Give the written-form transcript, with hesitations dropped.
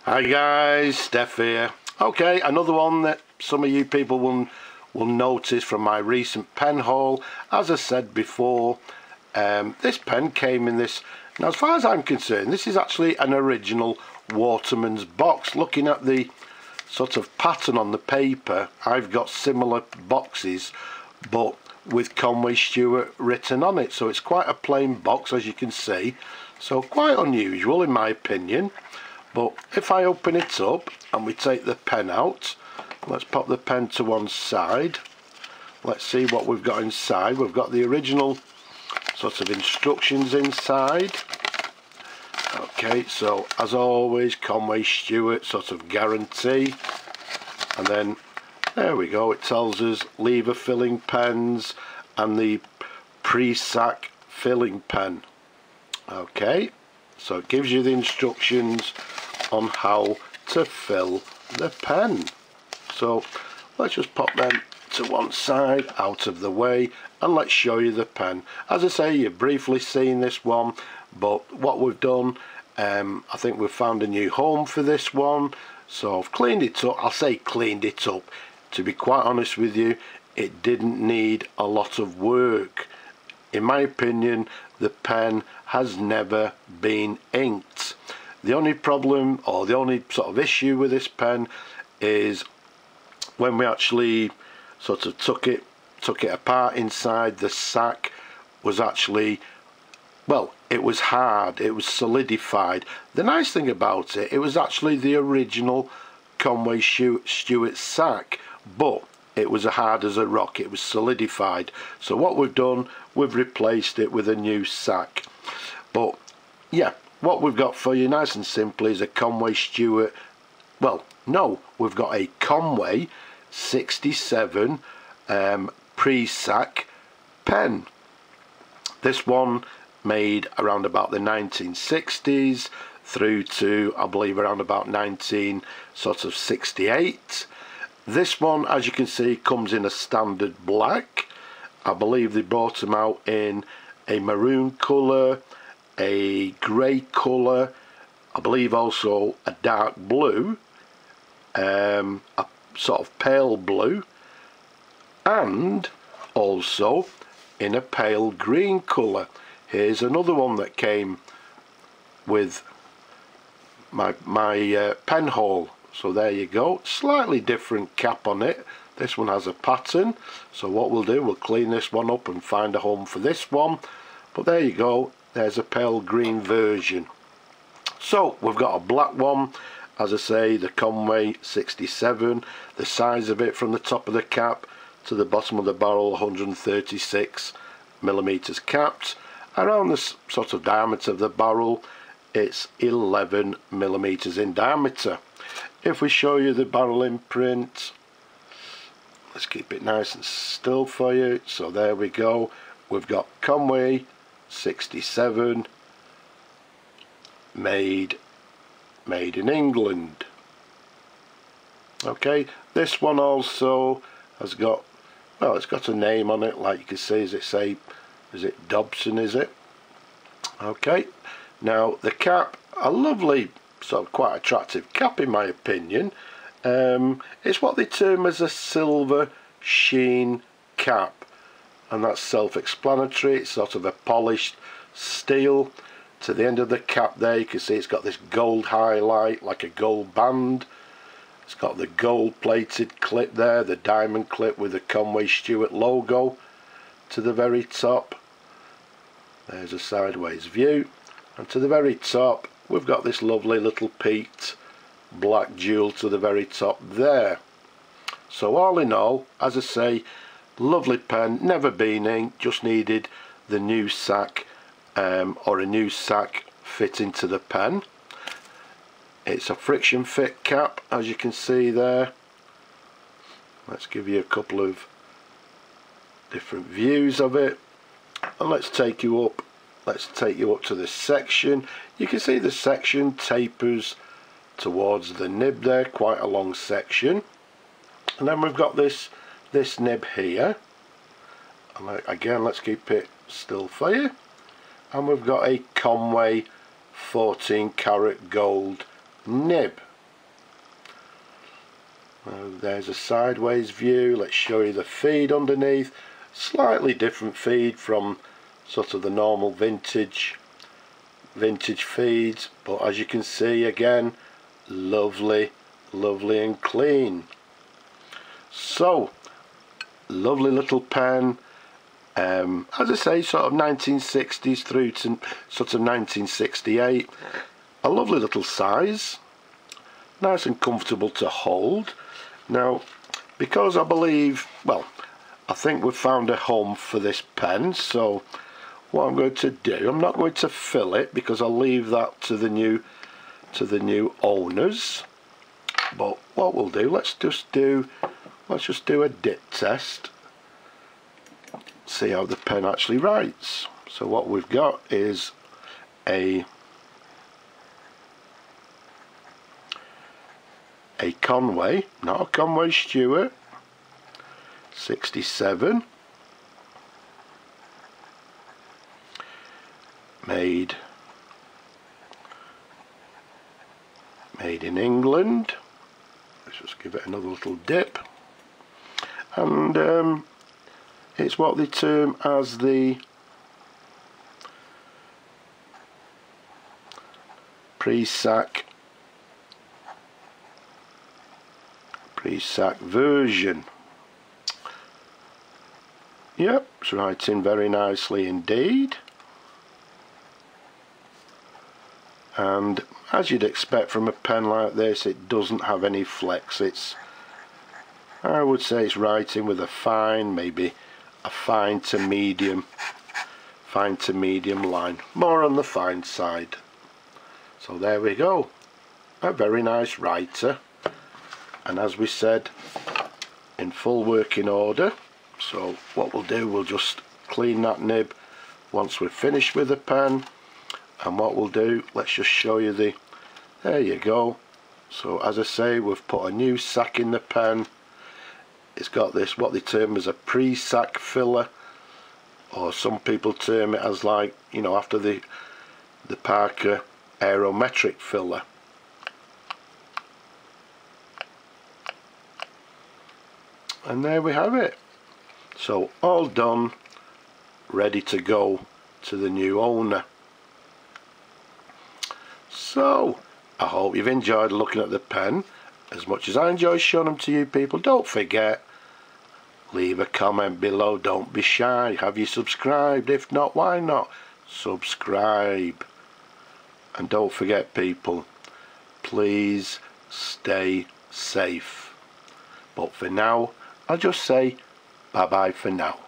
Hi guys, Steph here. Okay, another one that some of you people will notice from my recent pen haul. As I said before, this pen came in this. Now, as far as I'm concerned, this is actually an original Waterman's box. Looking at the sort of pattern on the paper, I've got similar boxes, but with Conway Stewart written on it. So it's quite a plain box, as you can see. So quite unusual in my opinion. But if I open it up and we take the pen out, let's pop the pen to one side. Let's see what we've got inside. We've got the original sort of instructions inside. Okay, so as always, Conway Stewart sort of guarantee. And then there we go, it tells us lever filling pens and the Pressac filling pen. Okay, so it gives you the instructions on how to fill the pen. So let's just pop them to one side, out of the way, and let's show you the pen. As I say, you've briefly seen this one, but what we've done, I think we've found a new home for this one. So I've cleaned it up. I'll say cleaned it up. To be quite honest with you, it didn't need a lot of work. In my opinion, the pen has never been inked. The only problem, or the only sort of issue with this pen, is when we actually sort of took it apart inside, the sack was actually, well, it was hard, it was solidified. The nice thing about it, it was actually the original Conway Stewart sack, but it was as hard as a rock, it was solidified. So what we've done, we've replaced it with a new sack. But yeah, what we've got for you nice and simple is a Conway Stewart, well no, we've got a Conway 67 Pressac pen. This one made around about the 1960s through to I believe around about 1968. This one, as you can see, comes in a standard black. I believe they brought them out in a maroon colour, a grey colour, I believe also a dark blue, a sort of pale blue, and also in a pale green colour. Here's another one that came with my pen haul. So there you go, slightly different cap on it. This one has a pattern, so what we'll do, we'll clean this one up and find a home for this one. But there you go, there's a pale green version. So we've got a black one, as I say, the Conway 67. The size of it from the top of the cap to the bottom of the barrel, 136mm capped. Around the sort of diameter of the barrel, it's 11mm in diameter. If we show you the barrel imprint, let's keep it nice and still for you. So there we go, we've got Conway 67 made in England. Okay, this one also has got, well, it's got a name on it, like you can see. Is it Dobson, is it? Okay, now the cap, a lovely sort of quite attractive cap in my opinion. It's what they term as a silver sheen cap, and that's self-explanatory. It's sort of a polished steel. To the end of the cap there, you can see it's got this gold highlight, like a gold band. It's got the gold plated clip there, the diamond clip with the Conway Stewart logo to the very top. There's a sideways view, and to the very top we've got this lovely little peaked black jewel to the very top there. So all in all, as I say, lovely pen, never been inked, just needed the new sack, or a new sack fit into the pen. It's a friction fit cap, as you can see there. Let's give you a couple of different views of it, and let's take you up to this section. You can see the section tapers towards the nib there, quite a long section. And then we've got this nib here, and again, let's keep it still for you. And we've got a Conway 14 karat gold nib. There's a sideways view. Let's show you the feed underneath. Slightly different feed from sort of the normal vintage feeds, but as you can see, again, lovely and clean. So lovely little pen. As I say, sort of 1960s through to sort of 1968. A lovely little size, nice and comfortable to hold. Now, because I believe, well, I think we've found a home for this pen, so what I'm going to do, I'm not going to fill it because I'll leave that to the new owners. But what we'll do, let's just do a dip test. See how the pen actually writes. So what we've got is a Conway, not a Conway Stewart, 67, made in England. Let's just give it another little dip, and it's what they term as the Pressac version. Yep, it's writing very nicely indeed. And as you'd expect from a pen like this, it doesn't have any flex. I would say it's writing with a fine, maybe a fine to medium line, more on the fine side. So there we go, a very nice writer, and as we said, in full working order. So what we'll do, we'll just clean that nib once we're finished with the pen, and what we'll do, let's just show you there you go. So as I say, we've put a new sack in the pen. It's got this, what they term as a Pressac filler, or some people term it as, like, you know, after the Parker aerometric filler. And there we have it. So all done, ready to go to the new owner. So I hope you've enjoyed looking at the pen as much as I enjoy showing them to you people. Don't forget, leave a comment below, don't be shy. Have you subscribed? If not, why not? Subscribe. And don't forget people, please stay safe. But for now, I'll just say bye bye for now.